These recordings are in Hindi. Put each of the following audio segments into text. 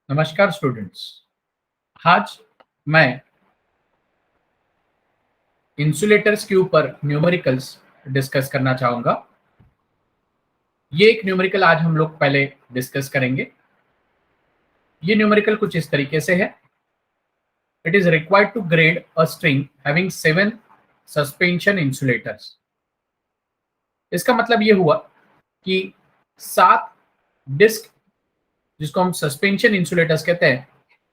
नमस्कार स्टूडेंट्स। आज मैं इंसुलेटर्स के ऊपर न्यूमेरिकल्स डिस्कस करना चाहूंगा। ये एक न्यूमेरिकल आज हम लोग पहले डिस्कस करेंगे। ये न्यूमेरिकल कुछ इस तरीके से है। It is required to grade a string having 7 suspension insulators. इसका मतलब ये हुआ कि 7 डिस्क, जिसको हम सस्पेंशन इंसुलेटर्स कहते हैं,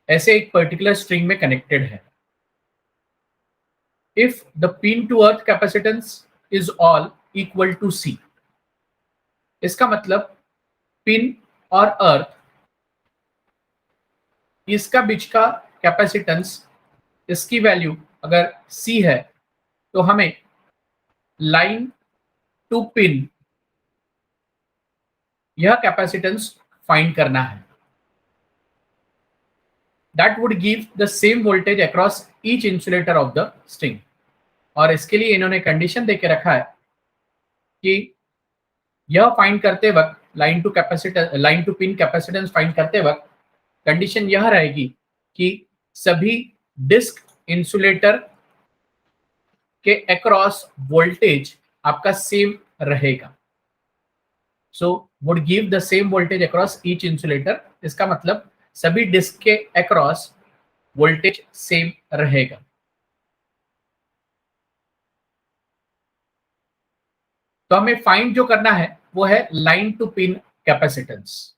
ऐसे एक पर्टिकुलर स्ट्रिंग में कनेक्टेड है। If the pin to earth capacitance is all equal to C, इसका मतलब पिन और अर्थ इसका बीच का कैपेसिटेंस, इसकी वैल्यू अगर C है तो हमें लाइन टू पिन यह कैपेसिटेंस फाइंड करना है। That would give the same voltage across each insulator of the string। और इसके लिए इन्होंने कंडीशन देके रखा है कि यह फाइंड करते वक्त line to pin capacitance find करते वक्त कंडीशन यह रहेगी कि सभी डिस्क इंसुलेटर के अक्रॉस वोल्टेज आपका सेम रहेगा। So would give the same voltage across each insulator. इसका मतलब सभी डिस्क के अक्रॉस वोल्टेज सेम रहेगा। तो हमें फाइंड जो करना है वो है लाइन टू पिन कैपेसिटेंस।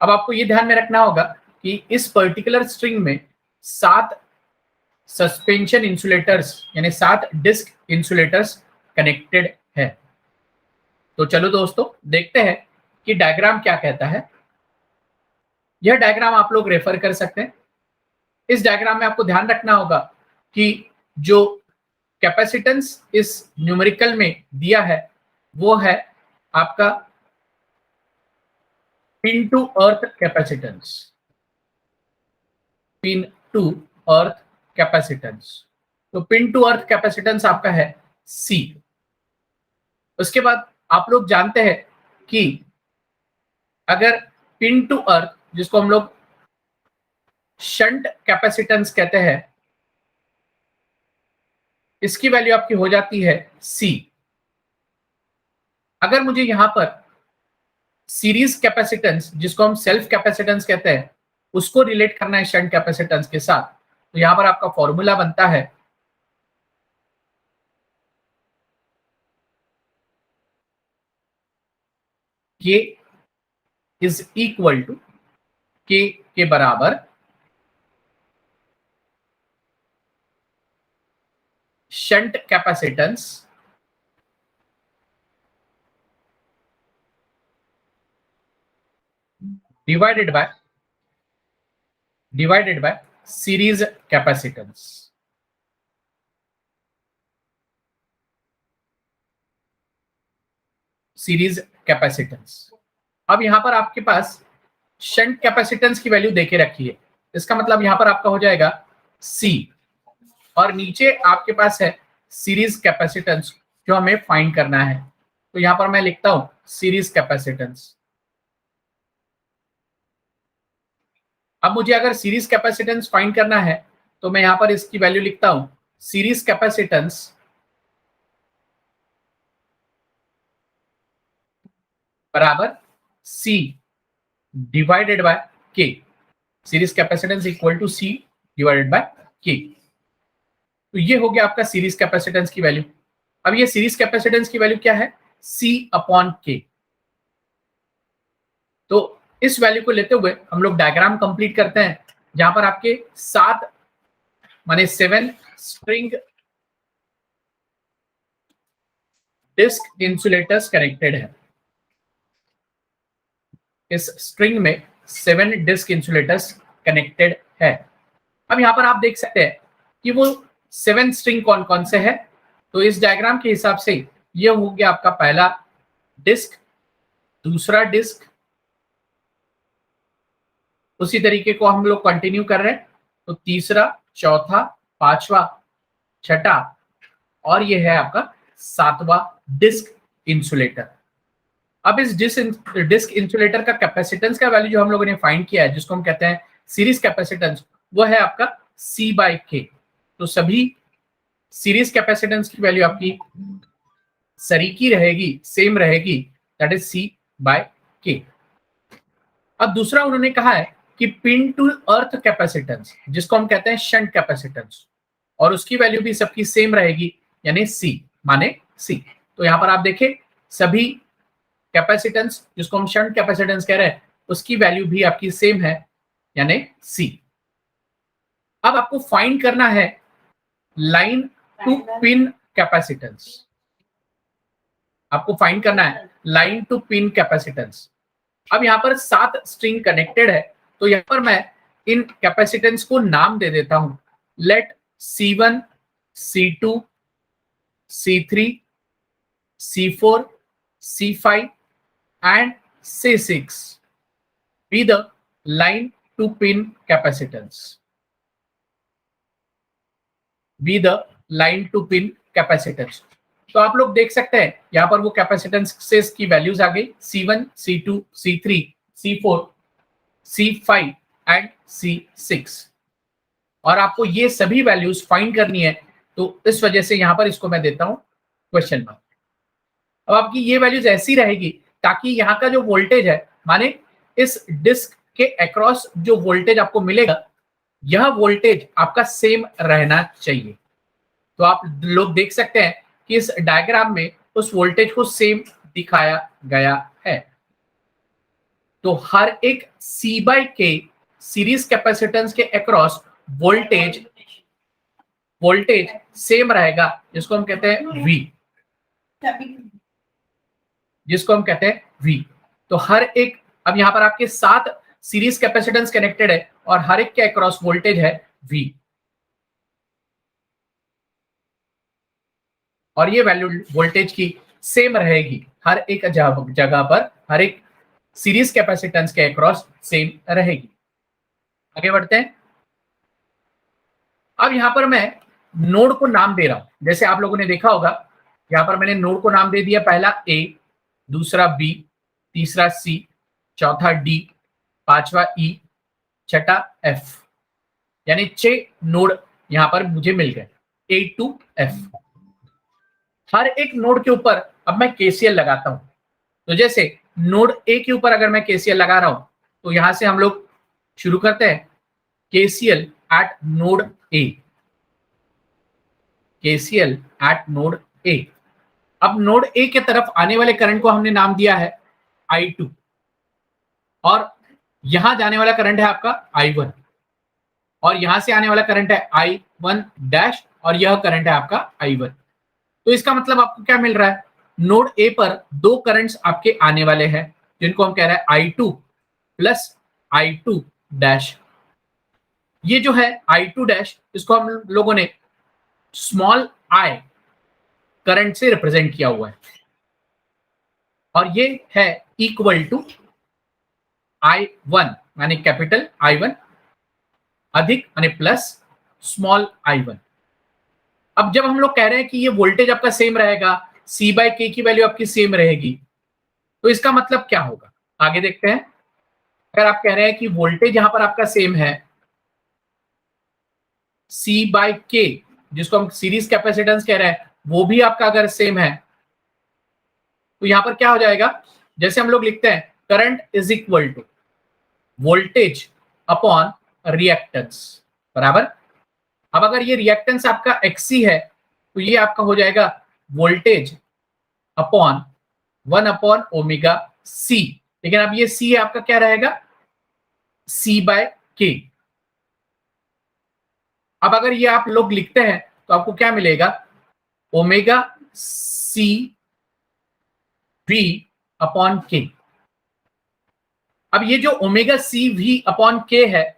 अब आपको ये ध्यान में रखना होगा कि इस पर्टिकुलर स्ट्रिंग में 7 सस्पेंशन इंसुलेटर्स यानी 7 डिस्क इंसुलेटर्स कनेक्टेड है। तो चलो दोस्तों देखते हैं कि डायग्राम क्या कहता है। यह डायग्राम आप लोग रेफर कर सकते हैं। इस डायग्राम में आपको ध्यान रखना होगा कि जो कैपेसिटेंस इस न्यूमेरिकल में दिया है वो है आपका pin to earth capacitance. Pin to earth capacitance, तो पिन टू अर्थ कैपेसिटेंस आपका है C। उसके बाद आप लोग जानते हैं कि अगर पिन टू अर्थ, जिसको हम लोग शंट कैपेसिटेंस कहते हैं, इसकी वैल्यू आपकी हो जाती है C। अगर मुझे यहां पर सीरीज कैपेसिटेंस, जिसको हम सेल्फ कैपेसिटेंस कहते हैं, उसको रिलेट करना है शंट कैपेसिटेंस के साथ, तो यहां पर आपका फॉर्मूला बनता है K is equal to K के बराबर shunt capacitance divided by series capacitance। Series capacitance. अब यहां पर आपके पास शंट कैपेसिटेंस की वैल्यू देके रखी है। इसका मतलब यहां पर आपका हो जाएगा C, और नीचे आपके पास है सीरीज कैपेसिटेंस जो हमें फाइंड करना है। तो यहां पर मैं लिखता हूं सीरीज कैपेसिटेंस। अब मुझे अगर सीरीज कैपेसिटेंस फाइंड करना है तो मैं यहां पर इसकी वैल्यू लिखता हूं सीरीज कैपेसिटेंस बराबर C divided by K। Series capacitance equal to C divided by K। तो ये हो गया आपका सीरीज कैपेसिटेंस की वैल्यू। अब ये सीरीज कैपेसिटेंस की वैल्यू क्या है? C upon K। तो इस वैल्यू को लेते हुए हम लोग डायग्राम कंप्लीट करते हैं, जहां पर आपके 7 माने 7 स्ट्रिंग डिस्क इंसुलेटर्स कनेक्टेड है। इस स्ट्रिंग में 7 डिस्क इंसुलेटर्स कनेक्टेड है। अब यहां पर आप देख सकते हैं कि वो 7 स्ट्रिंग कौन कौन से है। तो इस डायग्राम के हिसाब से ये हो गया आपका पहला डिस्क, दूसरा डिस्क, उसी तरीके को हम लोग कंटिन्यू कर रहे हैं। तो तीसरा, चौथा, पांचवा, छठा और ये है आपका 7वां डिस्क इंसुलेटर। अब इस डिस्क इंसुलेटर का कैपेसिटेंस का वैल्यू जो हम लोगों ने फाइंड किया है, जिसको हम कहते हैं सीरीज कैपेसिटेंस, वो है आपका C/K। तो सभी सीरीज कैपेसिटेंस की वैल्यू आपकी सरीकी रहेगी, सेम रहेगी, दैट इज C/K। अब दूसरा उन्होंने कहा है कि पिन टू अर्थ कैपेसिटेंस, जिसको हम कहते हैं शंट कैपेसिटेंस, और उसकी वैल्यू भी सबकी सेम रहेगी, यानी C माने C। तो यहां पर आप देखें सभी कैपेसिटेंस, जिसको हम शंट कैपेसिटेंस कह रहे हैं, उसकी वैल्यू भी आपकी सेम है, यानी C। अब आपको फाइंड करना है लाइन टू पिन कैपेसिटेंस। आपको फाइंड करना है लाइन टू पिन कैपेसिटेंस। अब यहाँ पर 7 स्ट्रिंग कनेक्टेड है, तो यहाँ पर मैं इन कैपेसिटेंस को नाम दे देता हूं। Let C1, C2, C3, C4, C5 and C6 be the line to pin capacitance. Be the line to pin capacitance. तो आप लोग देख सकते हैं यहां पर वो कैपेसिटेंसेस की वैल्यूज आ गई, C1, C2, C3, C4, C5 and C6, और आपको ये सभी वैल्यूज फाइंड करनी है। तो इस वजह से यहां पर इसको मैं देता हूं क्वेश्चन मार्क। अब आपकी ये वैल्यूज ऐसी रहेगी ताकि यहाँ का जो वोल्टेज है, माने इस डिस्क के अक्रॉस जो वोल्टेज आपको मिलेगा, यह वोल्टेज आपका सेम रहना चाहिए। तो आप लोग देख सकते हैं कि इस डायग्राम में उस वोल्टेज को सेम दिखाया गया है। तो हर एक C/K सीरीज कैपेसिटेंस के अक्रॉस वोल्टेज सेम रहेगा, जिसको हम कहते हैं V, जिसको हम कहते हैं V। तो हर एक, अब यहां पर आपके 7 सीरीज कैपेसिटेंस कनेक्टेड है और हर एक के अक्रॉस वोल्टेज है V, और ये वैल्यू वोल्टेज की सेम रहेगी हर एक जगह पर, हर एक सीरीज कैपेसिटेंस के अक्रॉस सेम रहेगी। आगे बढ़ते हैं। अब यहां पर मैं नोड को नाम दे रहा हूं। जैसे आप लोगों ने देखा होगा, यहां पर मैंने नोड को नाम दे दिया, पहला A, दूसरा B, तीसरा C, चौथा D, पांचवा E, छठा F, यानी 6 नोड यहां पर मुझे मिल गए, A to F। हर एक नोड के ऊपर अब मैं KCL लगाता हूं। तो जैसे नोड A के ऊपर अगर मैं KCL लगा रहा हूं, तो यहां से हम लोग शुरू करते हैं KCL eight node A, KCL eight node A। अब नोड A के तरफ आने वाले करंट को हमने नाम दिया है I2, और यहां जाने वाला करंट है आपका I1, और यहां से आने वाला करंट है I1 डैश, और यह करंट है आपका I1। तो इसका मतलब आपको क्या मिल रहा है, नोड A पर 2 करंट्स आपके आने वाले हैं, जिनको हम कह रहे हैं I2 प्लस I2 डैश। ये जो है I2 डैश, इसको हम लोगों ने स्मॉल I करंट से रिप्रेजेंट किया हुआ है, और ये है इक्वल टू I1 यानी कैपिटल I1 अधिक यानी प्लस स्मॉल I1। अब जब हम लोग कह रहे हैं कि ये वोल्टेज आपका सेम रहेगा, C/K की वैल्यू आपकी सेम रहेगी, तो इसका मतलब क्या होगा, आगे देखते हैं। अगर आप कह रहे हैं कि वोल्टेज यहां पर आपका सेम है, C/K जिसको हम सीरीज कैपेसिटेंस कह रहे हैं, वो भी आपका अगर सेम है, तो यहां पर क्या हो जाएगा, जैसे हम लोग लिखते हैं current is equal to voltage upon reactance, बराबर। अब अगर ये रिएक्टेंस आपका XC है, तो ये आपका हो जाएगा वोल्टेज अपॉन 1/ωc। लेकिन अब ये C आपका क्या रहेगा, C/K। अब अगर ये आप लोग लिखते हैं तो आपको क्या मिलेगा, ωCV/K। अब ये जो ωCV/K है,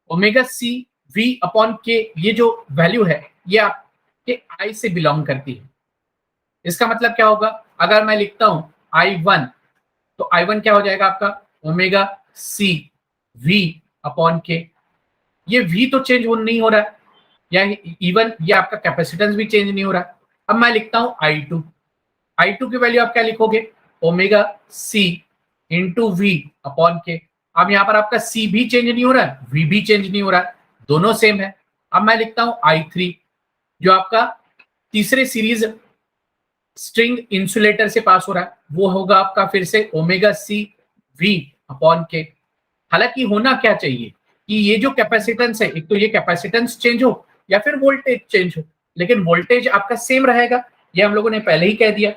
ωCV/K ये जो वैल्यू है, ये आपके I से बिलोंग करती है। इसका मतलब क्या होगा, अगर मैं लिखता हूं I1 तो I1 क्या हो जाएगा आपका ओमेगा सी V अपॉन के। ये V तो चेंज नहीं हो रहा है, या इवन ये आपका कैपेसिटेंस भी चेंज नहीं हो रहा है। अब मैं लिखता हूं I2 की वैल्यू आप क्या लिखोगे, omega C into V upon K. अब यहां पर आपका सी भी चेंज नहीं हो रहा है, वी भी चेंज नहीं हो रहा है, दोनों सेम है। अब मैं लिखता हूं I3 जो आपका तीसरे सीरीज स्ट्रिंग इंसुलेटर से पास हो रहा है, वो होगा आपका फिर से ओमेगा सी वी अपॉन के। हालांकि होना क्या चाहिए कि ये जो कैपेसिटेंस है, एक तो ये कैपेसिटेंस चेंज हो या फिर वोल्टेज चेंज हो, लेकिन वोल्टेज आपका सेम रहेगा, ये हम लोगों ने पहले ही कह दिया।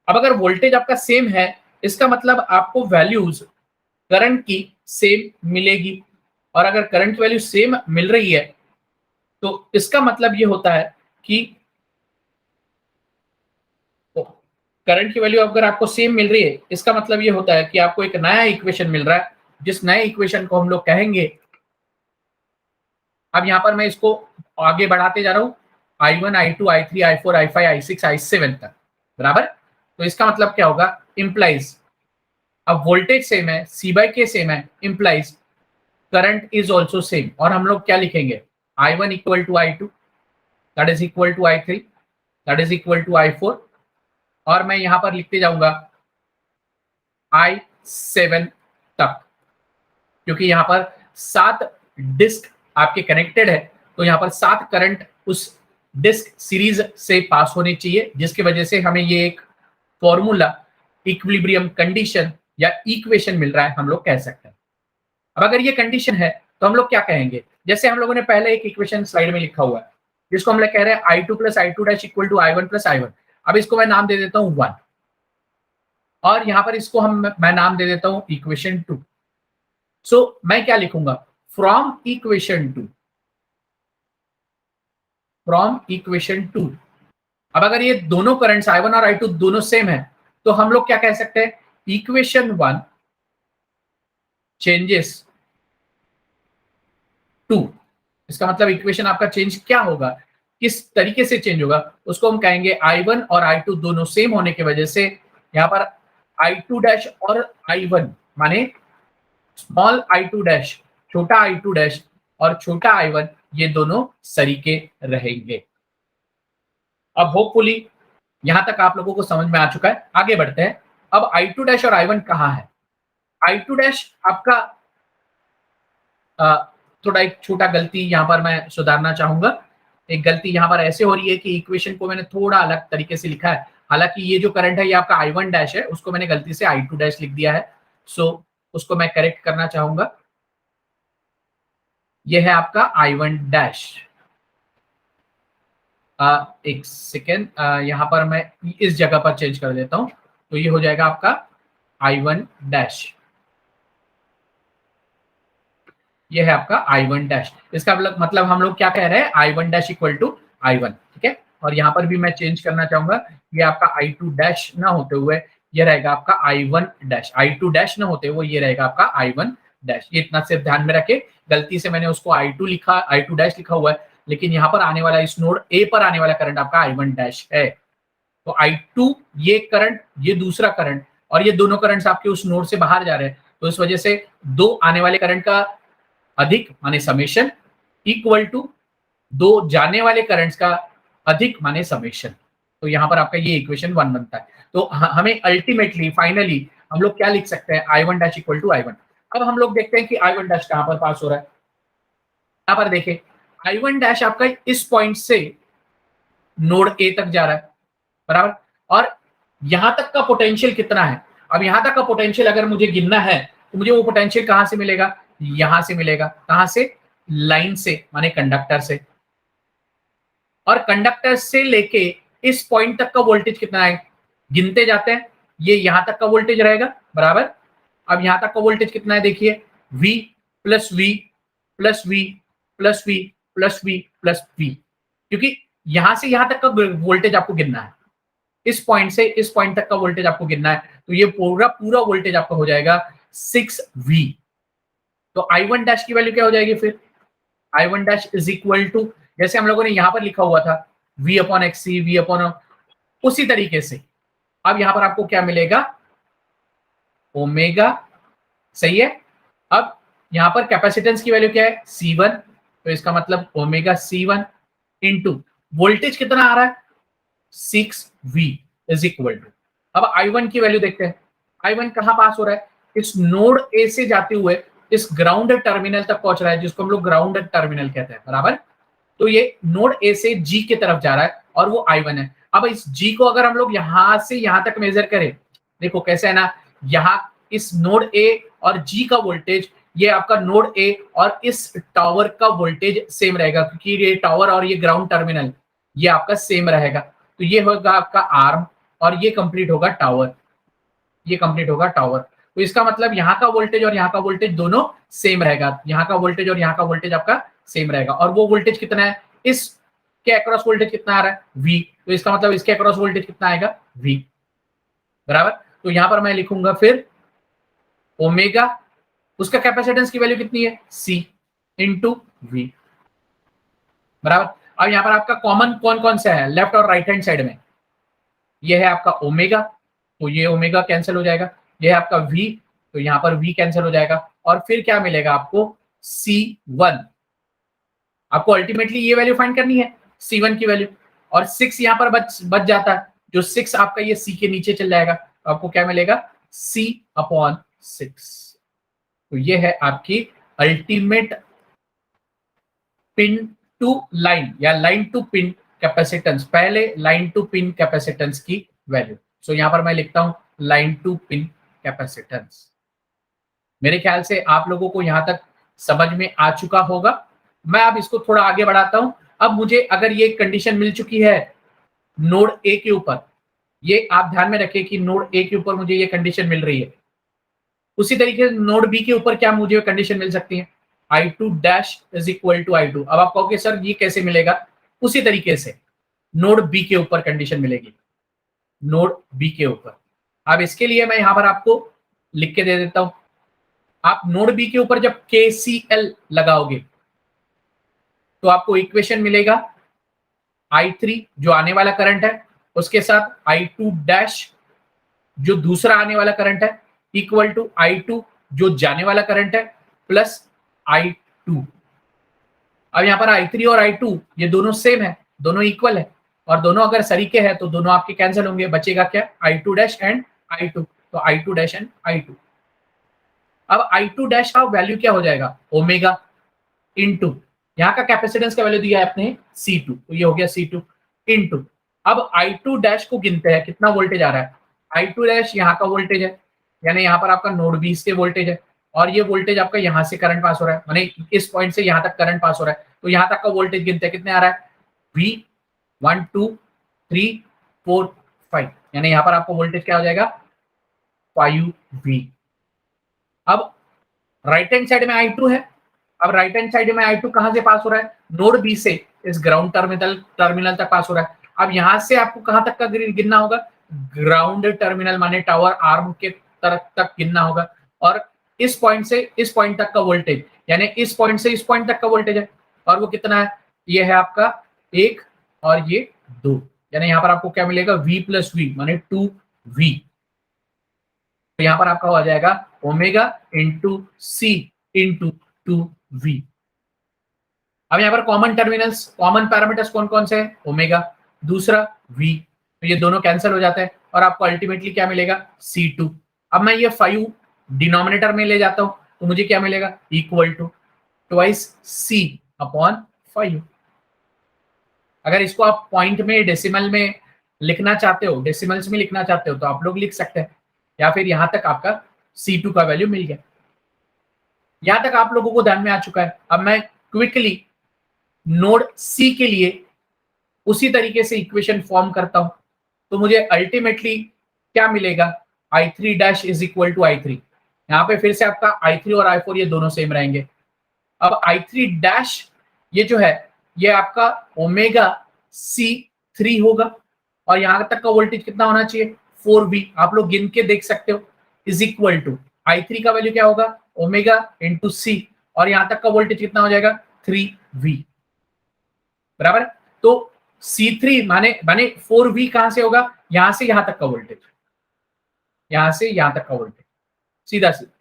अब अगर वोल्टेज आपका सेम है, इसका मतलब आपको वैल्यूज करंट की सेम मिलेगी, और अगर करंट वैल्यू सेम मिल रही है तो इसका मतलब ये होता है कि करंट की वैल्यू अगर आपको सेम मिल रही है, इसका मतलब ये होता है कि आपको एक नया इक्वेशन मिल रहा है, जिस नए इक्वेशन को हम लोग कहेंगे, अब यहां पर मैं इसको आगे बढ़ाते जा रहा हूं, I1 I2 I3 I4 I5 I6 I7 तक, बराबर। तो इसका मतलब क्या होगा, इंप्लाइज, अब वोल्टेज सेम है, C बाई के सेम है, implies current is also same. और हम लोग क्या लिखेंगे, I1 equal to I2 that is equal to I3 that is equal to I4, और मैं यहां पर लिखते जाऊंगा I7 तक, क्योंकि यहां पर 7 डिस्क आपके कनेक्टेड है, तो यहां पर 7 करंट उस डिस्क सीरीज से पास होने चाहिए, जिसकी वजह से हमें ये एक फॉर्मूला इक्विलिब्रियम कंडीशन या इक्वेशन मिल रहा है, हम लोग कह सकते हैं। अब अगर ये कंडीशन है तो हम लोग क्या कहेंगे, जैसे हम लोगों ने पहले एक इक्वेशन स्लाइड में लिखा हुआ है, जिसको हम लोग कह रहे हैं I2 plus I2 dash equal to I1 plus I1। अब इसको मैं नाम दे देता हूं 1, और यहां पर इसको मैं नाम दे देता हूं इक्वेशन 2। सो मैं क्या लिखूंगा, फ्रॉम इक्वेशन 2। अब अगर ये दोनों करंट्स I1 और I2 दोनों सेम है, तो हम लोग क्या कह सकते हैं, इक्वेशन 1 चेंजेस 2। इसका मतलब इक्वेशन आपका चेंज क्या होगा, किस तरीके से चेंज होगा, उसको हम कहेंगे I1 और I2 दोनों सेम होने की वजह से यहाँ पर I2 डैश और I1 माने स्मॉल I2 डैश, छोटा I2 डैश और छोटा I1, ये दोनों सरीके रहेंगे। अब होपफुली यहां तक आप लोगों को समझ में आ चुका है। आगे बढ़ते हैं। अब I2 डैश और I1 कहाँ है, I2 डैश आपका थोड़ा एक छोटा गलती यहां पर मैं सुधारना चाहूंगा। एक गलती यहां पर ऐसे हो रही है कि इक्वेशन को मैंने थोड़ा अलग तरीके से लिखा है, हालांकि ये जो करंट है ये आपका I1 डैश है, उसको मैंने गलती से I2 डैश लिख दिया है। सो उसको मैं करेक्ट करना चाहूंगा। ये है आपका I1 डैश। एक सेकेंड, यहां पर मैं इस जगह पर चेंज कर देता हूं, तो ये हो जाएगा आपका I1 डैश। ये है आपका I1 डैश। इसका मतलब हम लोग क्या कह रहे हैं, I1 dash equal to I1, ठीक है। और यहाँ पर भी मैं चेंज करना चाहूंगा, ये आपका I2 डैश ना होते हुए ये रहेगा आपका I1 डैश, I2 डैश ना होते हुए ये रहेगा आपका I1 डैश। ये इतना सिर्फ ध्यान में रखे, गलती से मैंने उसको I2 डैश लिखा हुआ है, लेकिन यहाँ पर आने वाला, इस नोड ए पर आने वाला करंट आपका I1 डैश है। तो I2 ये करंट, ये दूसरा करंट, और ये दोनों करंट्स आपके उस नोड से बाहर जा रहे हैं, तो इस वजह से दो आने वाले करंट का अधिक माने समेशन इक्वल टू दो जाने वाले करंट्स का अधिक माने समेशन। तो यहां पर आपका ये इक्वेशन 1 बनता है। तो हमें अल्टीमेटली फाइनली हम लोग क्या लिख सकते हैं, I1 dash equal to I1। अब हम लोग देखते हैं कि I1 डैश कहां पर पास हो रहा है। यहां पर देखें, I1 डैश आपका इस पॉइंट से नोड ए तक जा रहा है, बराबर। और यहां तक का पोटेंशियल कितना है, अब यहां तक का पोटेंशियल अगर मुझे गिनना है, तो मुझे वो पोटेंशियल कहां से मिलेगा, यहां से मिलेगा। कहां से, लाइन से माने कंडक्टर से। और कंडक्टर से लेके इस पॉइंट तक का वोल्टेज कितना है, गिनते जाते हैं, ये यहां तक का वोल्टेज रहेगा, बराबर। अब यहां तक का वोल्टेज कितना है, देखिए V plus V plus V plus V plus V plus V, क्योंकि यहां से यहां तक का वोल्टेज आपको गिनना है, इस पॉइंट से इस पॉइंट तक का वोल्टेज आपको गिनना है। तो ये पूरा पूरा वोल्टेज आपका हो जाएगा 6V। तो I1 डैश की वैल्यू क्या हो जाएगी फिर, I1 dash is equal to, जैसे हम लोगों ने यहां पर लिखा हुआ था V upon XC, V upon, उसी तरीके से अब यहां पर आपको क्या मिलेगा, ओमेगा, सही है। अब यहां पर कैपेसिटेंस की वैल्यू क्या है, C1, तो इसका मतलब ओमेगा C1 इंटू वोल्टेज कितना आ रहा है 6V इज इक्वल टू, अब I1 की वैल्यू देखते हैं। I1 कहां पास हो रहा है, इस नोड ए से जाते हुए इस ग्राउंड टर्मिनल तक पहुंच रहा है, जिसको हम लोग ग्राउंड टर्मिनल कहते हैं, बराबर। तो ये नोड ए से जी की तरफ जा रहा है और वो I1 है। अब इस जी को अगर हम लोग यहां से यहां तक मेजर करें, देखो कैसे है ना, यहां इस नोड ए और जी का वोल्टेज, ये आपका नोड ए और इस टावर का वोल्टेज सेम रहेगा, क्योंकि ये टावर और ये ग्राउंड टर्मिनल ये आपका सेम रहेगा। तो ये होगा आपका आर्म और ये कंप्लीट होगा टावर, ये कंप्लीट होगा टावर। तो इसका मतलब यहाँ का वोल्टेज और यहाँ का वोल्टेज दोनों सेम रहेगा, यहाँ का वोल्टेज और यहाँ का वोल्टेज आपका सेम रहेगा। और वो वोल्टेज कितना है, इस के अक्रॉस वोल्टेज कितना आ रहा है V, तो इसका मतलब इसके अक्रॉस वोल्टेज कितना आएगा V, बराबर। तो यहां पर मैं लिखूंगा फिर ओमेगा, उसका कैपेसिटेंस की वैल्यू कितनी है C इंटू V, बराबर। अब यहाँ पर आपका कॉमन कौन कौन सा है लेफ्ट और राइट हैंड साइड में, ये है आपका ओमेगा, तो ये ओमेगा कैंसिल हो जाएगा, ये है आपका V, तो यहाँ पर V कैंसिल हो जाएगा, और फिर क्या मिलेगा आपको C1। आपको अल्टीमेटली ये वैल्यू फाइंड करनी है C1 की वैल्यू, और 6 यहाँ पर बच जाता है, जो 6 आपका ये C के नीचे चल जाएगा, तो आपको क्या मिलेगा C/6। तो ये है आपकी अल्टीमेट पिन टू लाइन या लाइन टू पिन कैपेसिटेंस, पहले लाइन टू पिन कैपेसिटेंस की वैल्यू। सो यहां पर मैं लिखता हूं लाइन टू पिन कैपेसिटेंस। मेरे ख्याल से आप लोगों को यहां तक समझ में आ चुका होगा। मैं अब इसको थोड़ा आगे बढ़ाता हूं। अब मुझे अगर ये कंडीशन मिल चुकी है नोड ए के ऊपर, ये आप ध्यान में रखें कि नोड ए के ऊपर मुझे ये कंडीशन मिल रही है, उसी तरीके से नोड बी के ऊपर क्या मुझे कंडीशन मिल सकती है, I2 dash is equal to I2। अब आप कहोगे सर ये कैसे मिलेगा, उसी तरीके से नोड बी के ऊपर कंडीशन मिलेगी, नोड बी के ऊपर। अब इसके लिए मैं यहां पर आपको लिख के दे देता हूं। आप नोड बी के ऊपर जब KCL लगाओगे तो आपको इक्वेशन मिलेगा I3 जो आने वाला करंट है, उसके साथ I2 डैश जो दूसरा आने वाला करंट है, इक्वल टू I2 जो जाने वाला करंट है प्लस I2। अब यहाँ पर I3 और I2 ये दोनों सेम है, दोनों इक्वल है, और दोनों अगर सरीके हैं तो दोनों आपके कैंसिल होंगे, बचेगा क्या I2 डैश एंड I2, तो I2 डैश एंड I2। अब I2 डैश का वैल्यू क्या हो जाएगा ओमेगा इंटू, यहाँ का कैपेसिटेंस का वैल्यू दिया है आपने C2, तो ये हो गया C2 इंटू, अब I2 डैश को गिनते हैं कितना वोल्टेज आ रहा है, I2 डैश यहाँ का वोल्टेज है, यानी यहाँ पर आपका नोड बी से वोल्टेज है, और ये वोल्टेज आपका यहाँ से करंट पास हो रहा है, माने इस पॉइंट से यहाँ तक करंट पास हो रहा है, तो यहाँ तक का वोल्टेज गिनते हैं कितने आ रहा है V 1 2 3 4 5, यानी यहाँ पर आपको वोल्टेज क्या हो जाएगा 5V। अब राइट हैंड साइड में I2 है, अब राइट हैंड साइड में I2 कहां से पास हो रहा है, नोड बी से इस ग्राउंड टर्मिनल तक पास हो रहा है। अब यहां से आपको कहां तक का गिनना होगा, ग्राउंड टर्मिनल माने टावर आर्म के तरफ तक गिनना होगा, और इस पॉइंट से इस पॉइंट तक का वोल्टेज, यानी इस पॉइंट से इस पॉइंट तक का वोल्टेज है, और वो कितना है, ये है आपका 1 और ये 2, यानी यहाँ पर आपको क्या मिलेगा V प्लस V माने 2V। तो यहाँ पर आपका हो जाएगा omega into C into 2V। अब यहाँ पर कॉमन टर्मिनल्स, कॉमन पैरामीटर्स कौन कौन से हैं, ओमेगा, दूसरा V, तो ये दोनों कैंसिल हो जाते हैं, और आपको अल्टीमेटली क्या मिलेगा C2। अब मैं ये 5 डिनोमिनेटर में ले जाता हूं, तो मुझे क्या मिलेगा इक्वल टू ट्वाइस C/5। अगर इसको आप पॉइंट में डेसिमल में लिखना चाहते हो, डेसिमल्स में लिखना चाहते हो, तो आप लोग लिख सकते हैं, या फिर यहां तक आपका C2 का वैल्यू मिल गया। यहां तक आप लोगों को ध्यान में आ चुका है। अब मैं क्विकली नोड C के लिए उसी तरीके से इक्वेशन फॉर्म करता हूं, तो मुझे अल्टीमेटली क्या मिलेगा I3 dash is equal to I3। यहाँ पे फिर से आपका I3 और I4 ये दोनों सेम रहेंगे। अब I3 डैश ये जो है ये आपका ओमेगा C3 होगा, और यहाँ तक का वोल्टेज कितना होना चाहिए 4V, आप लोग गिन के देख सकते हो, इज इक्वल टू I3 का वैल्यू क्या होगा ओमेगा इंटू C, और यहाँ तक का वोल्टेज कितना हो जाएगा 3V, बराबर। तो C3 माने 4V कहां से होगा, यहां से यहां तक का वोल्टेज, यहां से यहां तक का वोल्टेज, सीधा सीधा।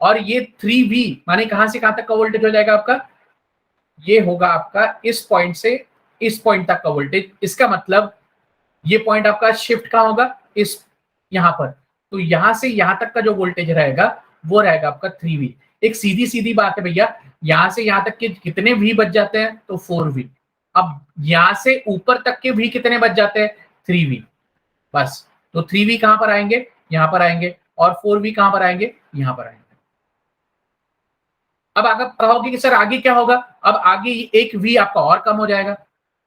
और ये 3V माने कहां से कहां तक का वोल्टेज हो जाएगा आपका, ये होगा आपका इस पॉइंट से इस पॉइंट तक का वोल्टेज। इसका मतलब ये पॉइंट आपका शिफ्ट कहां होगा, इस यहां पर। तो यहां से यहां तक का जो वोल्टेज रहेगा वो रहेगा आपका 3V। एक सीधी सीधी बात है भैया, यहां से यहां तक के कितने V बच जाते हैं, तो 4V। अब यहां से ऊपर तक के V कितने बच जाते हैं, 3V बस। तो 3V कहां पर आएंगे, यहां पर आएंगे, और 4V कहां पर आएंगे, यहां पर आएंगे। अब अगर कहोगे कि सर आगे क्या होगा, अब आगे एक V आपका और कम हो जाएगा।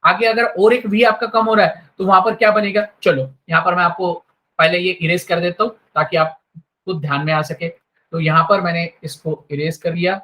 आगे अगर और एक V आपका कम हो रहा है तो वहां पर क्या बनेगा, चलो यहां पर मैं आपको पहले ये इरेज कर देता हूं ताकि आप खुद ध्यान में आ सके। तो यहां पर मैंने इसको इरेज कर लिया।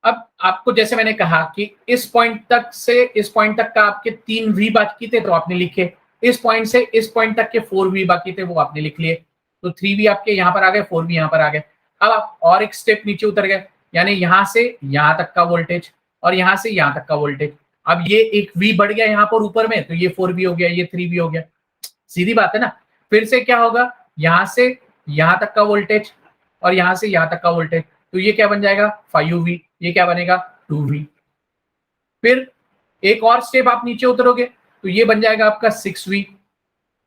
अब आपको जैसे मैंने कहा कि इस पॉइंट तक से इस पॉइंट तक का आपके 3V बाकी थे तो आपने लिखे, इस पॉइंट से इस पॉइंट तक के 4V बाकी थे वो आपने लिख लिए। तो 3V आपके यहां पर आ गए, 4V यहां पर आ गए। अब आप और एक स्टेप नीचे उतर गए, यानी यहां से यहां तक का वोल्टेज और यहां से यहां तक का वोल्टेज। अब ये एक V बढ़ गया यहां पर ऊपर में, तो ये 4V हो गया, ये 3V हो गया। सीधी बात है ना। फिर से क्या होगा, यहां से यहां तक का वोल्टेज और यहां से यहां तक का वोल्टेज, तो ये क्या बन जाएगा 5V, ये क्या बनेगा 2V। फिर एक और स्टेप आप नीचे उतरोगे तो ये बन जाएगा आपका 6V,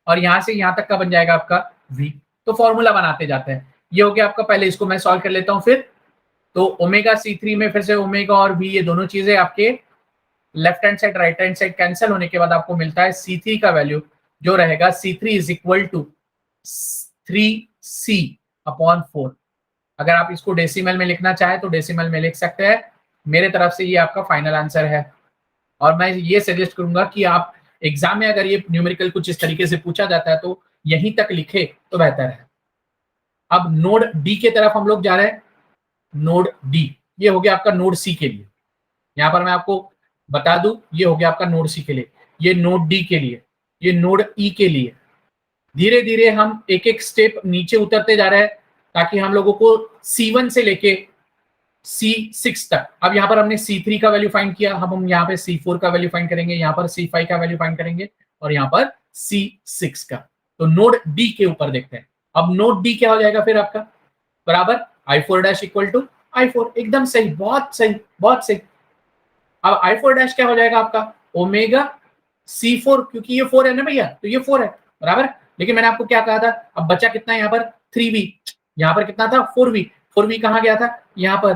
और यहां से यहां तक का बन जाएगा आपका V। तो फॉर्मूला बनाते जाते हैं। ये हो गया आपका, पहले इसको मैं सॉल्व कर लेता हूं फिर। तो ओमेगा C3 में फिर से ओमेगा और V ये दोनों चीजें आपके left hand side right hand side cancel होने के बाद आपको मिलता है C3 का वैल्यू जो रहेगा C3 is equal to 3C/4। अगर आप इसको डेसिमल में लिखना चाहे तो डेसिमल में लिख सकते हैं। मेरे तरफ से ये आपका फाइनल आंसर है। और मैं ये सजेस्ट करूंगा कि आप एग्जाम में अगर ये न्यूमेरिकल कुछ इस तरीके से पूछा जाता है तो यहीं तक लिखे तो बेहतर है। अब नोड डी के तरफ हम लोग जा रहे हैं। नोड डी ये हो गया आपका नोड सी के लिए। यहां पर मैं आपको बता दूं, ये हो गया आपका नोड सी के लिए, ये नोड डी के लिए, ये नोड ई के लिए। धीरे धीरे हम एक एक स्टेप नीचे उतरते जा रहे हैं ताकि हम लोगों को C1 से लेके C6 तक। अब यहाँ पर हमने C3 का वैल्यू फाइंड किया, अब हम यहाँ पे C4 का वैल्यू फाइंड करेंगे, यहाँ पर C5 का वैल्यू फाइंड करेंगे, और यहाँ पर C6 का। तो नोड डी के ऊपर देखते हैं। अब नोड डी क्या हो जाएगा फिर आपका, बराबर I4 dash equal to I4। एकदम सही, बहुत सही, बहुत सही। अब I4 डैश क्या हो जाएगा आपका, ओमेगा C4, क्योंकि ये 4 है ना भैया, तो ये 4 है बराबर। लेकिन मैंने आपको क्या कहा था, अब बचा कितना है यहाँ पर 3V, यहाँ पर कितना था 4V, 4V कहाँ गया था यहाँ पर।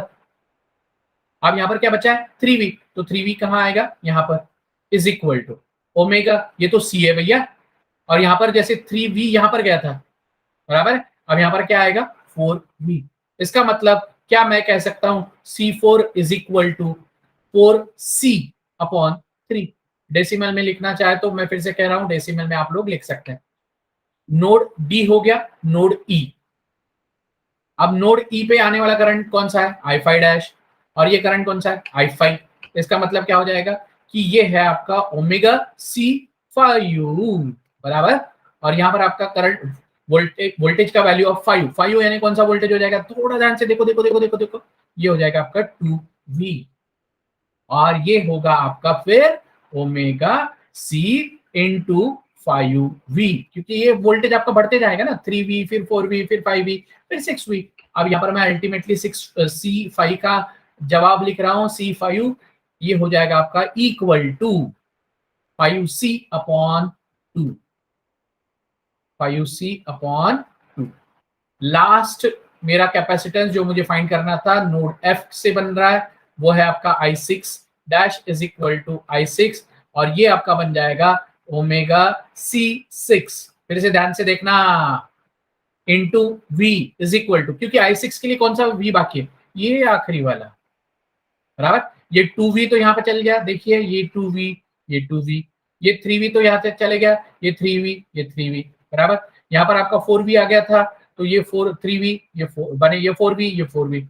अब यहाँ पर क्या बचा है 3V, तो 3V कहाँ आएगा यहाँ पर, इज इक्वल टू ओमेगा, ये तो C है भैया, और यहाँ पर जैसे 3V यहाँ पर गया था बराबर। अब यहाँ पर क्या आएगा 4V। इसका मतलब क्या मैं कह सकता हूं C4 is equal to 4C/3। Decimal में लिखना चाहे तो मैं फिर से कह रहा हूं डेसिमल में आप लोग लिख सकते हैं। नोड डी हो गया, नोड ई। अब नोड ई पे आने वाला करंट कौन सा है I5 डैश, और ये करंट कौन सा है I5। इसका मतलब क्या हो जाएगा कि ये है आपका ओमेगा C5 बराबर। और यहाँ पर आपका करंट वोल्टेज का वैल्यू ऑफ 5 यानी कौन सा वोल्टेज हो जाएगा, थोड़ा ध्यान से देखो देखो देखो देखो देखो, ये हो जाएगा आपका 2V, और ये होगा आपका फिर ओमेगा C इंटू 5V, क्योंकि ये वोल्टेज आपका बढ़ते जाएगा ना, 3V फिर 4V फिर 5V फिर 6V। अब यहाँ पर मैं अल्टीमेटली C5 का जवाब लिख रहा हूं, C5 ये हो जाएगा आपका equal to 5C/2, 5C/2। Last मेरा कैपेसिटेंस जो मुझे फाइंड करना था नोड F से बन रहा है, वो है आपका I6 dash is equal to I6, और ये आपका बन जाएगा ओमेगा C6, फिर से ध्यान से देखना, into V is equal to, क्योंकि I6 के लिए कौन सा V बाकी है, ये आखिरी वाला बराबर। ये 2V तो यहाँ पे चल गया, देखिए ये 2V, ये 2V, ये 3V तो यहाँ से चले गया, ये 3V, ये 3V बराबर। यहाँ पर आपका 4V आ गया था, तो ये 3V, ये 4 बने, ये 4V, ये 4V।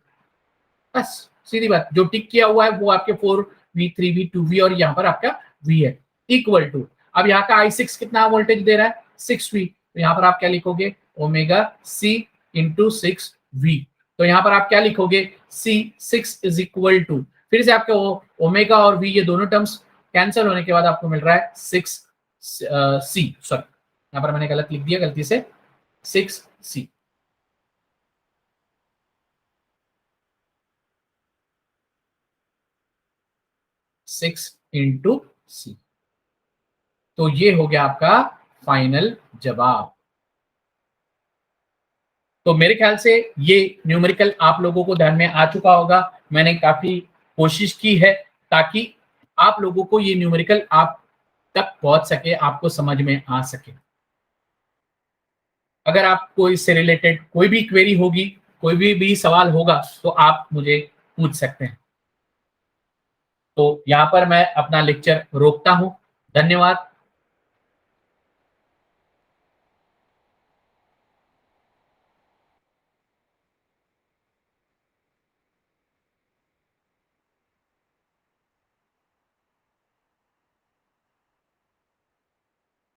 बस सीधी बात, जो टिक किया हुआ है वो आपके 4V 3V 2V, और यहाँ पर आपका V है इक्वल टू। अब यहाँ का I6 कितना वोल्टेज दे रहा है 6V, तो यहाँ पर आप क्या लिखोगे ओमेगा C इंटू 6V। तो यहाँ पर आप क्या लिखोगे, C6 इज इक्वल टू, फिर से आपके ओमेगा और V ये दोनों टर्म्स कैंसिल होने के बाद आपको मिल रहा है 6C, सॉरी यहाँ पर मैंने गलत लिख दिया गलती से, 6C। सिक्स इंटू सी। तो ये हो गया आपका फाइनल जवाब। तो मेरे ख्याल से ये न्यूमेरिकल आप लोगों को ध्यान में आ चुका होगा। मैंने काफी कोशिश की है ताकि आप लोगों को ये न्यूमेरिकल आप तक पहुंच सके, आपको समझ में आ सके। अगर आपको इससे रिलेटेड कोई भी क्वेरी होगी, कोई भी सवाल होगा तो आप मुझे पूछ सकते हैं। तो यहाँ पर मैं अपना लेक्चर रोकता हूँ। धन्यवाद।